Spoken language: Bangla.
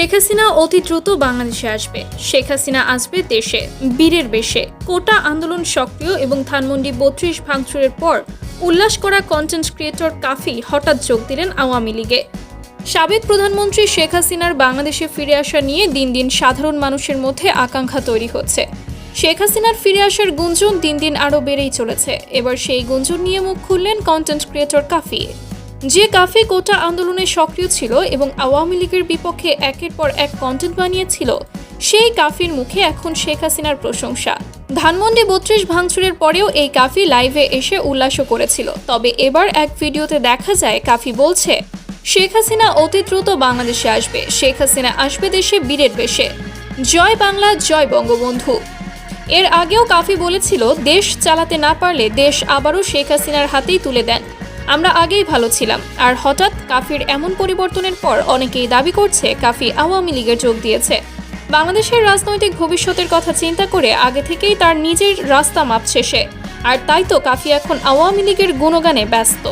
শেখ হাসিনা অতি দ্রুত বাংলাদেশে আসবে। শেখ হাসিনা আসবে দেশে বীরের বেশে। কোটা আন্দোলন সক্রিয় এবং ধানমন্ডি ৩২ ভাঙচুরের পর উল্লাস করা কন্টেন্ট ক্রিয়েটর কাফি হঠাৎ যোগ দিলেন আওয়ামী লীগে। সাবেক প্রধানমন্ত্রী শেখ হাসিনার বাংলাদেশে ফিরে আসা নিয়ে দিন দিন সাধারণ মানুষের মধ্যে আকাঙ্ক্ষা তৈরি হচ্ছে। শেখ হাসিনার ফিরে আসার গুঞ্জন দিন দিন আরও বেড়েই চলেছে। এবার সেই গুঞ্জন নিয়ে মুখ খুললেন কন্টেন্ট ক্রিয়েটর কাফি। যে কাফি কোটা আন্দোলনে সক্রিয় ছিল এবং আওয়ামী লীগের বিপক্ষে একের পর এক কন্টেন্ট বানিয়েছিল, সেই কাফির মুখে এখন শেখ হাসিনার প্রশংসা। ধানমন্ডি ৩২ ভাঙচুরের পরেও এই কাফি লাইভে এসে উল্লাসও করেছিল। তবে এবার এক ভিডিওতে দেখা যায় কাফি বলছে, শেখ হাসিনা অতি দ্রুত বাংলাদেশে আসবে। শেখ হাসিনা আসবে দেশে বীরের বেশে। জয় বাংলা, জয় বঙ্গবন্ধু। এর আগেও কাফি বলেছিল, দেশ চালাতে না পারলে দেশ আবারও শেখ হাসিনার হাতেই তুলে দেন। আমরা আগেই ভালো ছিলাম। আর হঠাৎ কাফির এমন পরিবর্তনের পর অনেকেই দাবি করছে কাফি আওয়ামী লীগে যোগ দিয়েছে। বাংলাদেশের রাজনৈতিক ভবিষ্যতের কথা চিন্তা করে আগে থেকেই তার নিজের রাস্তা মাপছে সে। আর তাই তো কাফি এখন আওয়ামী লীগের গুণগানে ব্যস্ত।